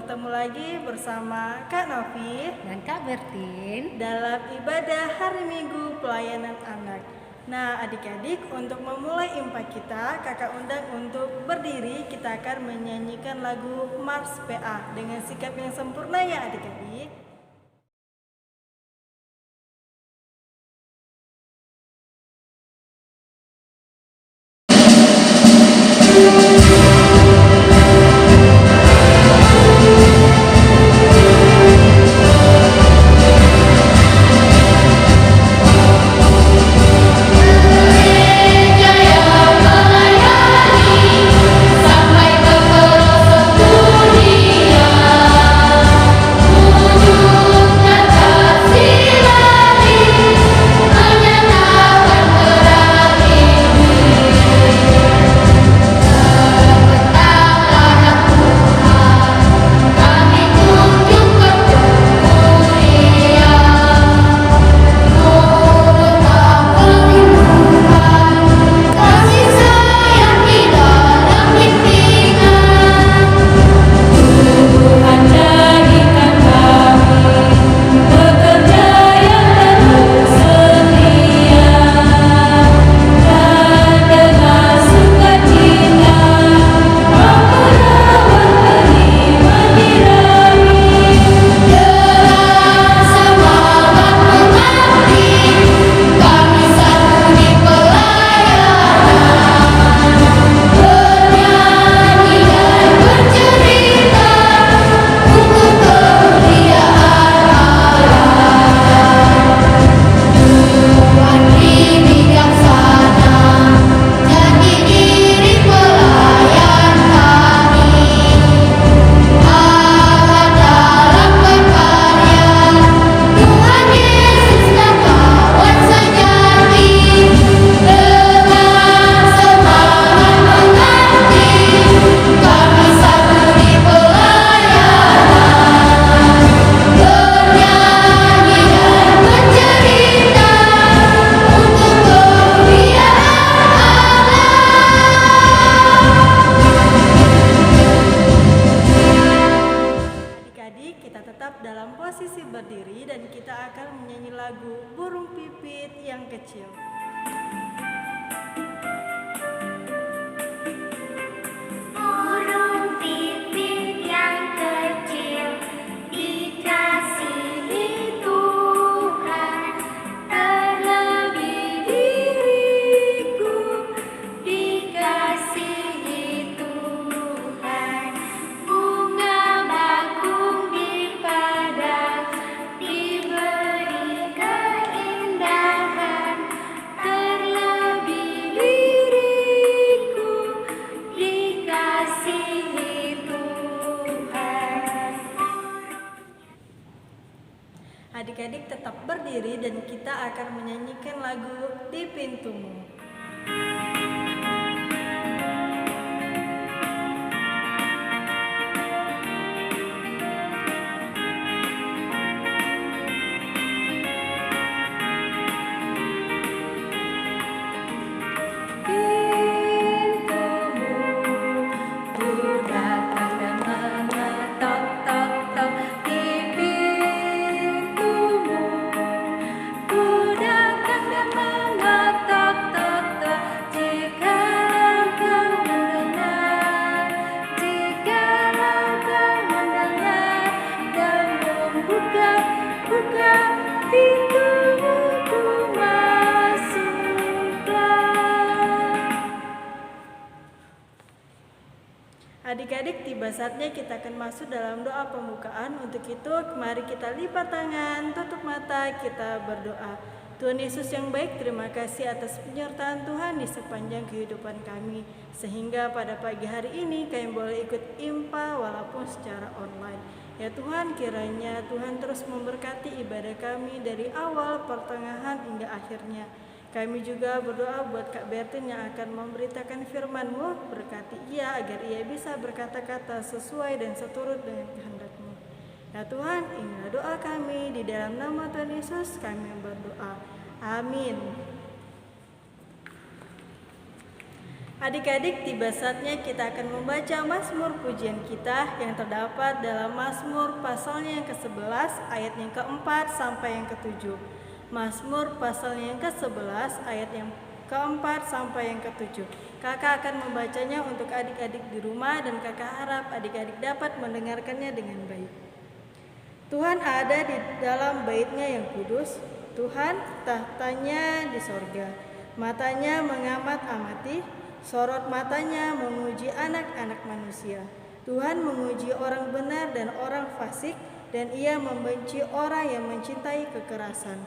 bertemu lagi bersama Kak Novi dan Kak Bertin dalam ibadah hari Minggu pelayanan anak. Nah, adik-adik, untuk memulai impak kita, kakak undang untuk berdiri. Kita akan menyanyikan lagu Mars PA dengan sikap yang sempurna ya adik-adik. Kita tetap dalam posisi berdiri dan kita akan menyanyi lagu Burung Pipit yang Kecil. Burung pipit yang kecil dikasihi Tuhan, terlebih diriku dikasihi Tuhan. Bunga bakung di padang diberi keindahan, terlebih diriku dikasihi Tuhan. Adik-adik tetap berdiri dan kita akan menyanyikan lagu Di Pintumu. Adik-adik, tiba saatnya kita akan masuk dalam doa pembukaan. Untuk itu, mari kita lipat tangan, tutup mata, kita berdoa. Tuhan Yesus yang baik, terima kasih atas penyertaan Tuhan di sepanjang kehidupan kami. Sehingga pada pagi hari ini kami boleh ikut IMPA walaupun secara online. Ya Tuhan, kiranya Tuhan terus memberkati ibadah kami dari awal, pertengahan, hingga akhirnya. Kami juga berdoa buat Kak Bertin yang akan memberitakan firman-Mu. Berkati ia agar ia bisa berkata-kata sesuai dan seturut dengan kehendak-Mu. Ya Tuhan, inilah doa kami, di dalam nama Tuhan Yesus kami berdoa. Amin. Adik-adik, tiba saatnya kita akan membaca Mazmur pujian kita yang terdapat dalam Mazmur pasalnya yang ke-11 ayat yang ke-4 sampai yang ke-7. Mazmur pasalnya yang ke-11 ayat yang ke-4 sampai yang ke-7. Kakak akan membacanya untuk adik-adik di rumah dan kakak harap adik-adik dapat mendengarkannya dengan baik. Tuhan ada di dalam bait-Nya yang kudus, Tuhan tahtanya di sorga. Matanya mengamat-amati, sorot matanya menguji anak-anak manusia. Tuhan menguji orang benar dan orang fasik, dan Ia membenci orang yang mencintai kekerasan.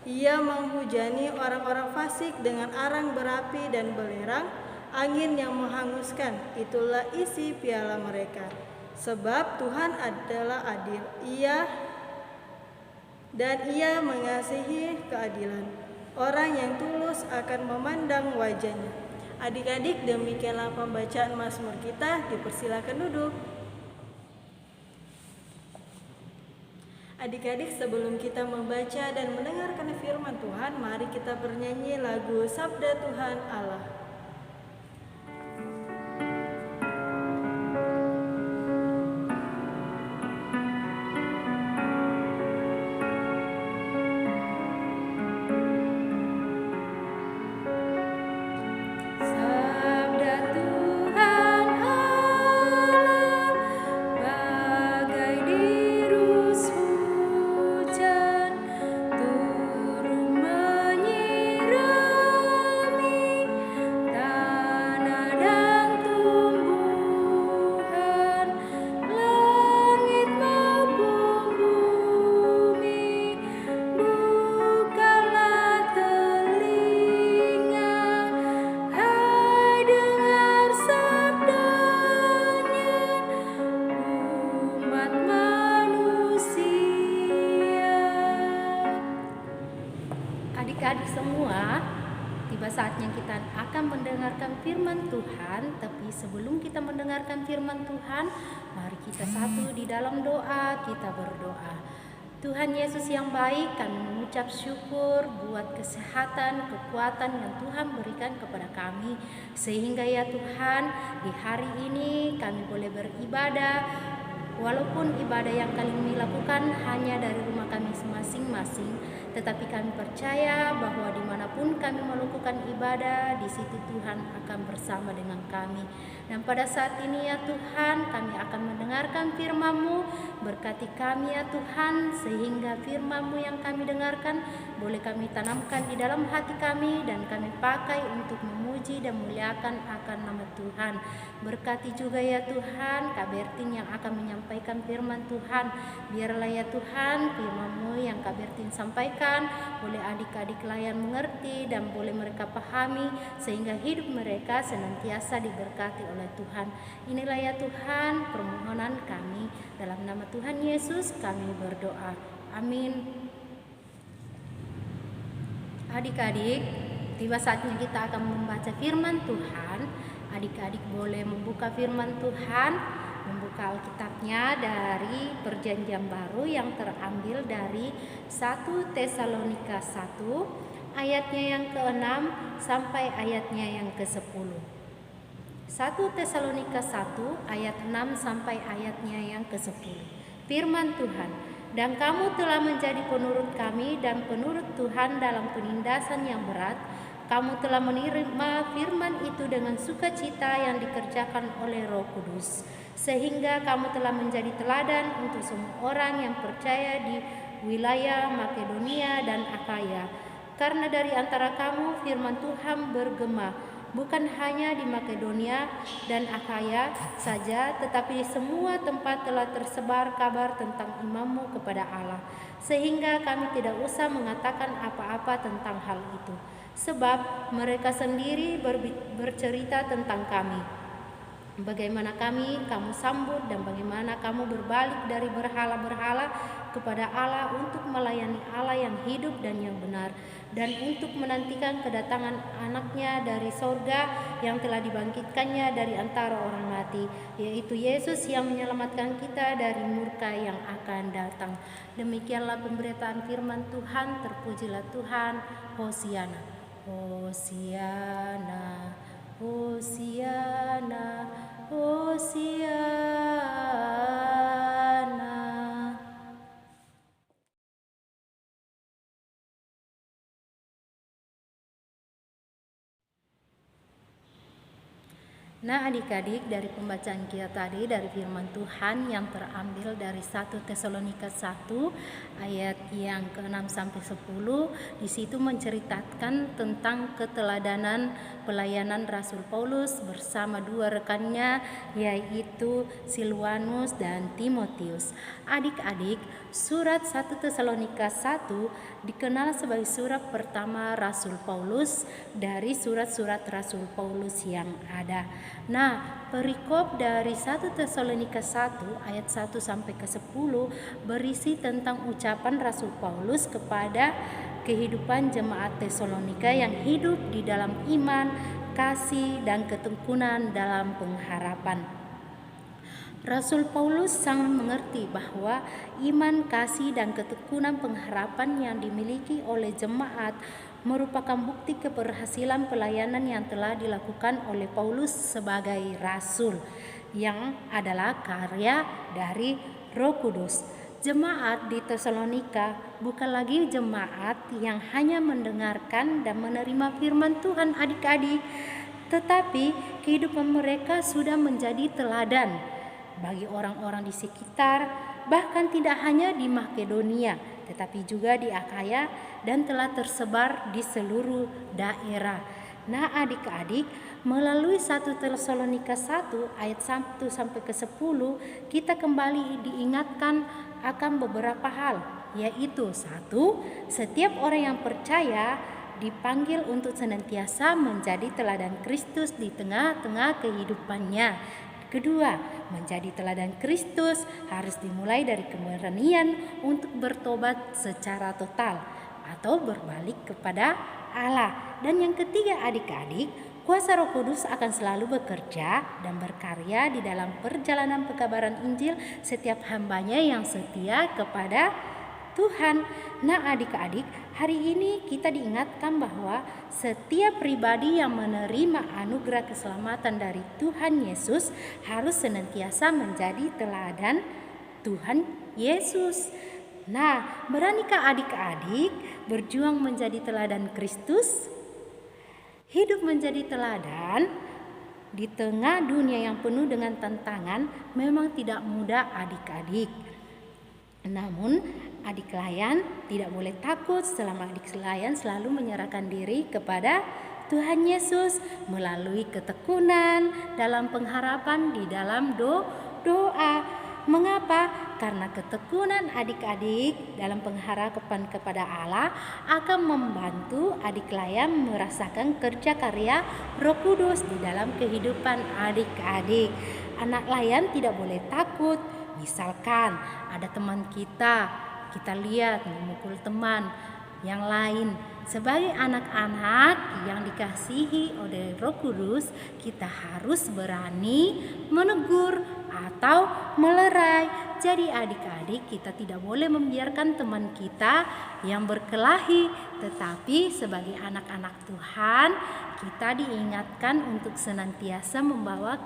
Ia menghujani orang-orang fasik dengan arang berapi dan belerang, angin yang menghanguskan, itulah isi piala mereka. Sebab Tuhan adalah adil, Ia mengasihi keadilan. Orang yang tulus akan memandang wajahnya. Adik-adik, demikianlah pembacaan Mazmur kita. Dipersilakan duduk. Adik-adik, sebelum kita membaca dan mendengarkan firman Tuhan, mari kita bernyanyi lagu Sabda Tuhan Allah. Adik-adik semua, tiba saatnya kita akan mendengarkan firman Tuhan. Tapi sebelum kita mendengarkan firman Tuhan, mari kita satu di dalam doa, kita berdoa. Tuhan Yesus yang baik, kami mengucap syukur buat kesehatan, kekuatan yang Tuhan berikan kepada kami. Sehingga ya Tuhan, di hari ini kami boleh beribadah. Walaupun ibadah yang kami lakukan hanya dari rumah kami masing-masing, tetapi kami percaya bahwa dimanapun kami melakukan ibadah, di situ Tuhan akan bersama dengan kami. Dan pada saat ini ya Tuhan, kami akan mendengarkan firman-Mu. Berkati kami ya Tuhan, sehingga firman-Mu yang kami dengarkan boleh kami tanamkan di dalam hati kami, dan kami pakai untuk memuji dan muliakan akan nama Tuhan. Berkati juga ya Tuhan Kak Bertin yang akan menyampaikan firman Tuhan. Biarlah ya Tuhan firman-Mu yang Kak Bertin sampaikan boleh adik-adik layan mengerti dan boleh mereka pahami, sehingga hidup mereka senantiasa diberkati oleh Tuhan. Inilah ya Tuhan permohonan kami, dalam nama Tuhan Yesus kami berdoa. Amin. Adik-adik, tiba saatnya kita akan membaca firman Tuhan. Adik-adik boleh membuka firman Tuhan, membuka Alkitabnya dari Perjanjian Baru yang terambil dari 1 Tesalonika 1 ayatnya yang ke-6 sampai ayatnya yang ke-10. 1 Tesalonika 1 ayat 6 sampai ayatnya yang ke-10. Firman Tuhan, dan kamu telah menjadi penurut kami dan penurut Tuhan dalam penindasan yang berat. Kamu telah menerima firman itu dengan sukacita yang dikerjakan oleh Roh Kudus, sehingga kamu telah menjadi teladan untuk semua orang yang percaya di wilayah Makedonia dan Akhaya. Karena dari antara kamu firman Tuhan bergema, bukan hanya di Makedonia dan Akhaya saja, tetapi di semua tempat telah tersebar kabar tentang imanmu kepada Allah, sehingga kami tidak usah mengatakan apa-apa tentang hal itu, sebab mereka sendiri bercerita tentang kami, bagaimana kamu sambut dan bagaimana kamu berbalik dari berhala-berhala kepada Allah untuk melayani Allah yang hidup dan yang benar, dan untuk menantikan kedatangan anaknya dari sorga yang telah dibangkitkannya dari antara orang mati, yaitu Yesus yang menyelamatkan kita dari murka yang akan datang. Demikianlah pemberitaan firman Tuhan. Terpujilah Tuhan. Hosiana, Hosiana, Hosiana, Hosiana. Nah, adik-adik, dari pembacaan kita tadi dari firman Tuhan yang terambil dari 1 Tesalonika 1 ayat yang ke-6 sampai 10, di situ menceritakan tentang keteladanan pelayanan Rasul Paulus bersama dua rekannya, yaitu Silwanus dan Timotius. Adik-adik, surat 1 Tesalonika 1 dikenal sebagai surat pertama Rasul Paulus dari surat-surat Rasul Paulus yang ada. Nah, perikop dari 1 Tesalonika 1 ayat 1 sampai ke 10 berisi tentang ucapan Rasul Paulus kepada kehidupan jemaat Tesalonika yang hidup di dalam iman, kasih, dan ketekunan dalam pengharapan. Rasul Paulus sangat mengerti bahwa iman, kasih, dan ketekunan pengharapan yang dimiliki oleh jemaat merupakan bukti keberhasilan pelayanan yang telah dilakukan oleh Paulus sebagai rasul, yang adalah karya dari Roh Kudus. Jemaat di Tesalonika bukan lagi jemaat yang hanya mendengarkan dan menerima firman Tuhan, adik-adik, tetapi kehidupan mereka sudah menjadi teladan bagi orang-orang di sekitar, bahkan tidak hanya di Makedonia, tetapi juga di Akhaya dan telah tersebar di seluruh daerah. Nah, adik-adik, melalui 1 Tesalonika 1 ayat 1 sampai ke 10, kita kembali diingatkan akan beberapa hal, yaitu 1, setiap orang yang percaya dipanggil untuk senantiasa menjadi teladan Kristus di tengah-tengah kehidupannya. Kedua, menjadi teladan Kristus harus dimulai dari keberanian untuk bertobat secara total atau berbalik kepada Allah. Dan yang ketiga, adik-adik, kuasa Roh Kudus akan selalu bekerja dan berkarya di dalam perjalanan pekabaran Injil setiap hambanya yang setia kepada Tuhan. Nah, adik-adik, hari ini kita diingatkan bahwa setiap pribadi yang menerima anugerah keselamatan dari Tuhan Yesus harus senantiasa menjadi teladan Tuhan Yesus. Nah, beranikah adik-adik berjuang menjadi teladan Kristus? Hidup menjadi teladan di tengah dunia yang penuh dengan tantangan memang tidak mudah, adik-adik. Namun, adik layan tidak boleh takut selama adik layan selalu menyerahkan diri kepada Tuhan Yesus melalui ketekunan dalam pengharapan di dalam doa. Mengapa? Karena ketekunan adik-adik dalam pengharapan kepada Allah akan membantu adik layan merasakan kerja karya Roh Kudus di dalam kehidupan adik-adik. Anak layan tidak boleh takut. Misalkan ada teman kita lihat memukul teman yang lain. Sebagai anak-anak yang dikasihi oleh Roh Kudus, kita harus berani menegur atau melerai. Jadi adik-adik, kita tidak boleh membiarkan teman kita yang berkelahi, tetapi sebagai anak-anak Tuhan, kita diingatkan untuk senantiasa membawa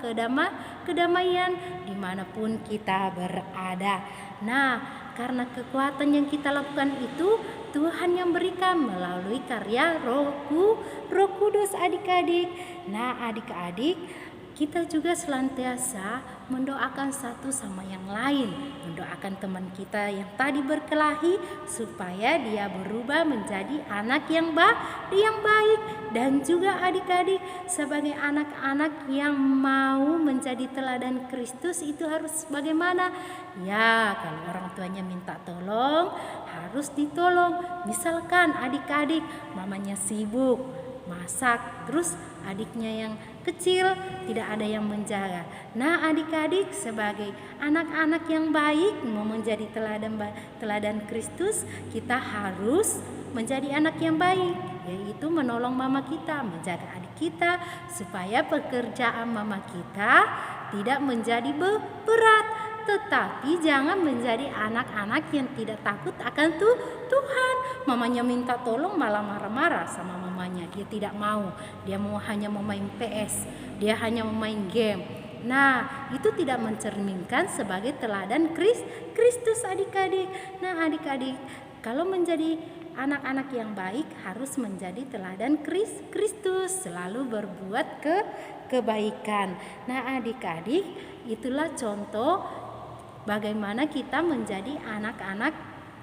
kedamaian dimanapun kita berada. Nah, karena kekuatan yang kita lakukan itu Tuhan yang berikan melalui karya Roh Kudus, adik-adik. Nah, adik-adik, kita juga senantiasa mendoakan satu sama yang lain, mendoakan teman kita yang tadi berkelahi supaya dia berubah menjadi anak yang baik. Dan juga adik-adik, sebagai anak-anak yang mau menjadi teladan Kristus itu harus bagaimana? Ya, kalau orang tuanya minta tolong, harus ditolong. Misalkan adik-adik mamanya sibuk masak, terus adiknya yang kecil tidak ada yang menjaga. Nah, adik-adik, sebagai anak-anak yang baik mau menjadi teladan Kristus, kita harus menjadi anak yang baik, yaitu menolong mama kita, menjaga adik kita supaya pekerjaan mama kita tidak menjadi berat. Tetapi jangan menjadi anak-anak yang tidak takut akan Tuhan. Mamanya minta tolong malah marah-marah sama mamanya. Dia tidak mau, dia hanya mau main PS, dia hanya mau main game. Nah, itu tidak mencerminkan sebagai teladan Kristus adik-adik. Nah, adik-adik, kalau menjadi anak-anak yang baik harus menjadi teladan Kristus, selalu berbuat kebaikan. Nah, adik-adik, itulah contoh bagaimana kita menjadi anak-anak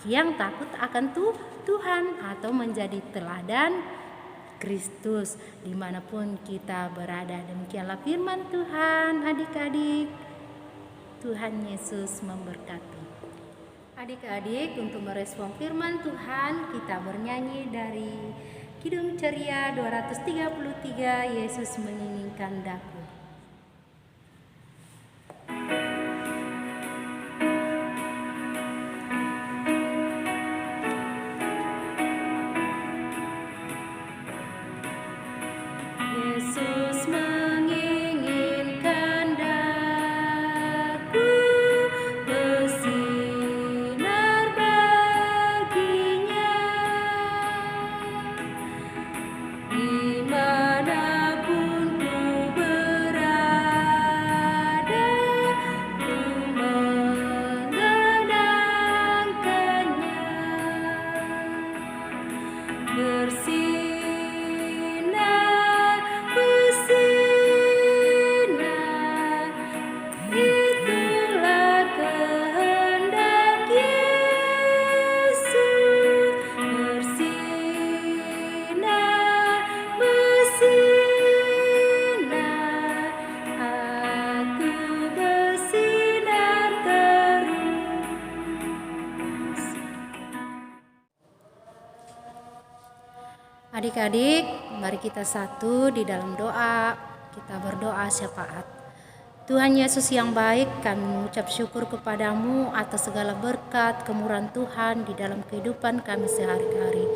yang takut akan Tuhan atau menjadi teladan Kristus dimanapun kita berada. Demikianlah firman Tuhan, adik-adik. Tuhan Yesus memberkati. Adik-adik, untuk merespon firman Tuhan, kita bernyanyi dari Kidung Ceria 233, Yesus menginginkan daku. Yesus menginginkan daku bersinar baginya, dimanapun ku berada, ku mengenangkannya. Bersinar, bersinar, itulah kehendak Yesus. Bersinar, bersinar, aku bersinar terus. Adik-adik, mari kita satu di dalam doa. Kita berdoa syafaat. Tuhan Yesus yang baik, kami mengucap syukur kepadamu atas segala berkat kemurahan Tuhan di dalam kehidupan kami sehari-hari.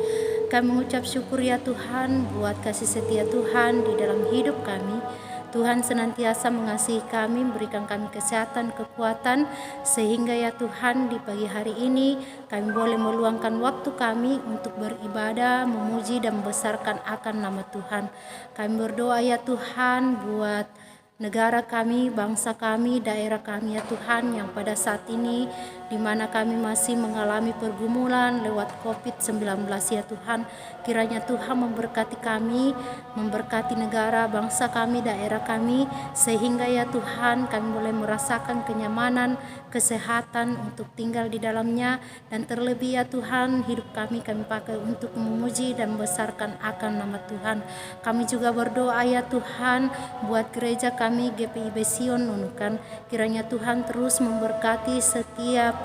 Kami mengucap syukur ya Tuhan buat kasih setia Tuhan di dalam hidup kami. Tuhan senantiasa mengasihi kami, memberikan kami kesehatan, kekuatan, sehingga ya Tuhan di pagi hari ini kami boleh meluangkan waktu kami untuk beribadah, memuji dan membesarkan akan nama Tuhan. Kami berdoa ya Tuhan buat negara kami, bangsa kami, daerah kami ya Tuhan, yang pada saat ini di mana kami masih mengalami pergumulan lewat COVID-19 ya Tuhan. Kiranya Tuhan memberkati kami, memberkati negara, bangsa kami, daerah kami, sehingga ya Tuhan kami boleh merasakan kenyamanan, kesehatan untuk tinggal di dalamnya, dan terlebih ya Tuhan hidup kami pakai untuk memuji dan membesarkan akan nama Tuhan. Kami juga berdoa ya Tuhan buat gereja kami GPIB Sion Nunukan. Kiranya Tuhan terus memberkati setiap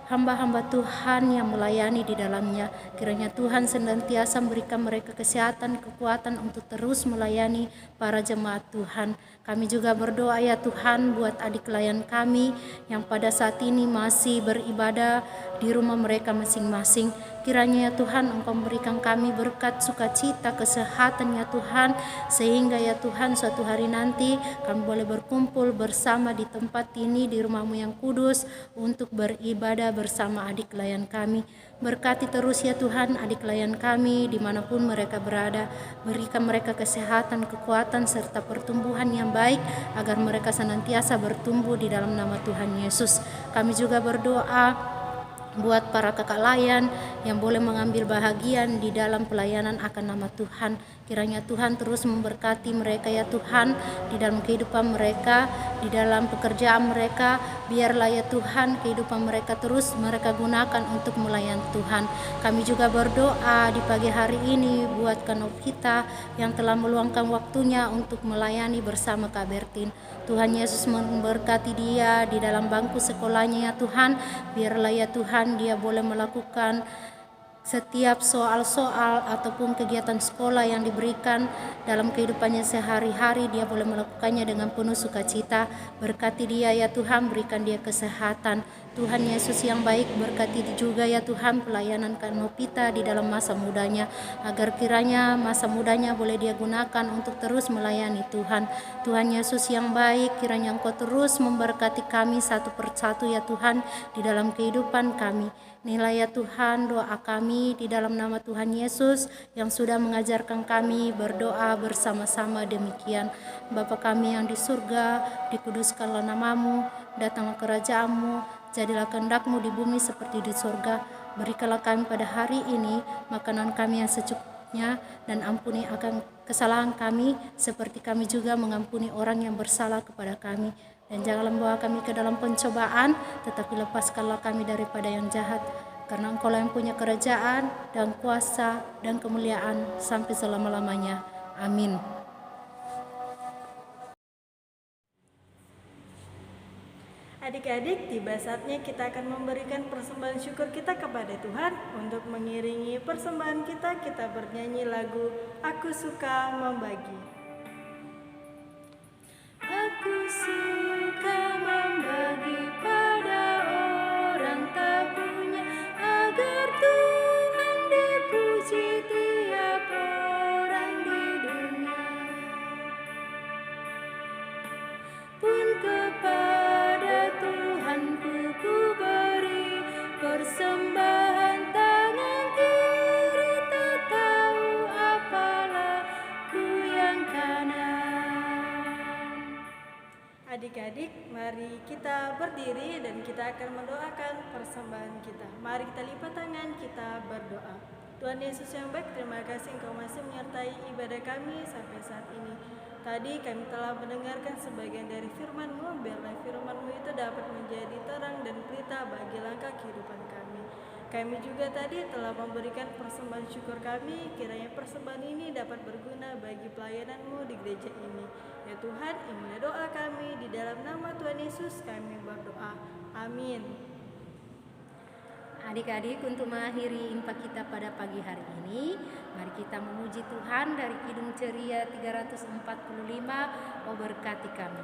hamba-hamba Tuhan yang melayani di dalamnya. Kiranya Tuhan senantiasa memberikan mereka kesehatan, kekuatan untuk terus melayani para jemaat Tuhan. Kami juga berdoa ya Tuhan buat adik klien kami yang pada saat ini masih beribadah di rumah mereka masing-masing. Kiranya ya Tuhan Engkau memberikan kami berkat sukacita, kesehatan ya Tuhan, sehingga ya Tuhan suatu hari nanti kami boleh berkumpul bersama di tempat ini di rumah-Mu yang kudus untuk beribadah bersama adik klien kami. Berkati terus ya Tuhan adik klien kami dimanapun mereka berada. Berikan mereka kesehatan, kekuatan, serta pertumbuhan yang baik agar mereka senantiasa bertumbuh di dalam nama Tuhan Yesus. Kami juga berdoa buat para kakak layan yang boleh mengambil bahagian di dalam pelayanan akan nama Tuhan. Kiranya Tuhan terus memberkati mereka ya Tuhan di dalam kehidupan mereka, di dalam pekerjaan mereka. Biarlah ya Tuhan kehidupan mereka terus mereka gunakan untuk melayani Tuhan. Kami juga berdoa di pagi hari ini buat Kanovita yang telah meluangkan waktunya untuk melayani bersama Kak Bertin. Tuhan Yesus memberkati dia di dalam bangku sekolahnya ya Tuhan. Biarlah ya Tuhan dia boleh melakukan setiap soal-soal ataupun kegiatan sekolah yang diberikan dalam kehidupannya sehari-hari, dia boleh melakukannya dengan penuh sukacita. Berkati dia ya Tuhan, berikan dia kesehatan. Tuhan Yesus yang baik, berkati juga ya Tuhan pelayanan Kak Novita di dalam masa mudanya, agar kiranya masa mudanya boleh dia gunakan untuk terus melayani Tuhan. Tuhan Yesus yang baik, kiranya Engkau terus memberkati kami satu persatu ya Tuhan di dalam kehidupan kami. Inilah ya Tuhan doa kami di dalam nama Tuhan Yesus yang sudah mengajarkan kami berdoa bersama-sama demikian. Bapa kami yang di surga, dikuduskanlah namamu, datanglah kerajaan-Mu, jadilah kehendak-Mu di bumi seperti di surga. Berikanlah kami pada hari ini makanan kami yang secukupnya, dan ampuni akan kesalahan kami seperti kami juga mengampuni orang yang bersalah kepada kami. Dan janganlah membawa kami ke dalam pencobaan, tetapi lepaskanlah kami daripada yang jahat. Karena Engkau-lah yang punya kerajaan dan kuasa dan kemuliaan sampai selama-lamanya. Amin. Adik-adik, tiba saatnya kita akan memberikan persembahan syukur kita kepada Tuhan. Untuk mengiringi persembahan kita bernyanyi lagu Aku Suka Membagi. Aku suka membagi pada orang tak punya, agar Tuhan dipuji tiap orang di dunia. Pun kepada Tuhanku ku beri persembahan, tangan kiri tak tahu apalah ku yang kanan. Adik-adik, mari kita berdiri dan kita akan mendoakan persembahan kita. Mari kita lipat tangan, kita berdoa. Tuhan Yesus yang baik, terima kasih Engkau masih menyertai ibadah kami sampai saat ini. Tadi kami telah mendengarkan sebagian dari firman-Mu, biarlah firman-Mu itu dapat menjadi terang dan pelita bagi langkah kehidupan kami. Kami juga tadi telah memberikan persembahan syukur kami, kiranya persembahan ini dapat berguna bagi pelayanan-Mu di gereja ini. Ya Tuhan, inilah doa kami, di dalam nama Tuhan Yesus kami berdoa. Amin. Adik-adik, untuk mengakhiri impak kita pada pagi hari ini, mari kita memuji Tuhan dari Kidung Ceria 345, Oh berkati kami.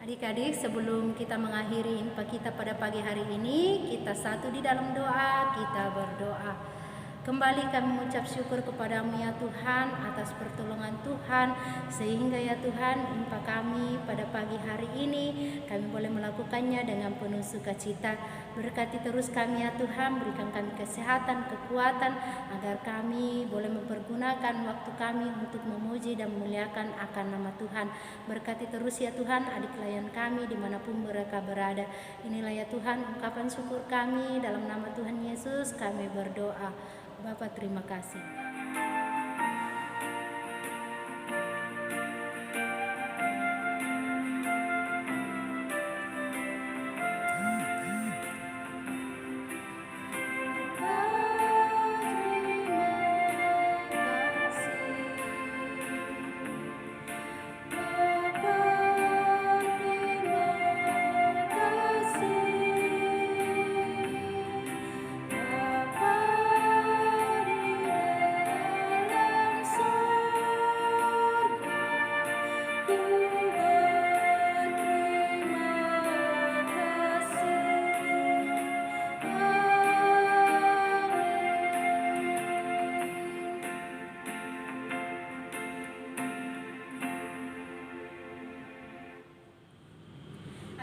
Adik-adik, sebelum kita mengakhiri impak kita pada pagi hari ini, kita satu di dalam doa, kita berdoa. Kembali kami mengucap syukur kepadamu ya Tuhan atas pertolongan Tuhan, sehingga ya Tuhan impak kami pada pagi hari ini kami boleh melakukannya dengan penuh sukacita. Berkati terus kami ya Tuhan, berikan kami kesehatan, kekuatan, agar kami boleh mempergunakan waktu kami untuk memuji dan memuliakan akan nama Tuhan. Berkati terus ya Tuhan adik klien kami dimanapun mereka berada. Inilah ya Tuhan ungkapan syukur kami, dalam nama Tuhan Yesus kami berdoa. Bapa, terima kasih.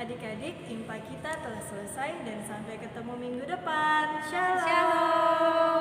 Adik-adik, impak kita telah selesai dan sampai ketemu minggu depan. Shalom. Shalom.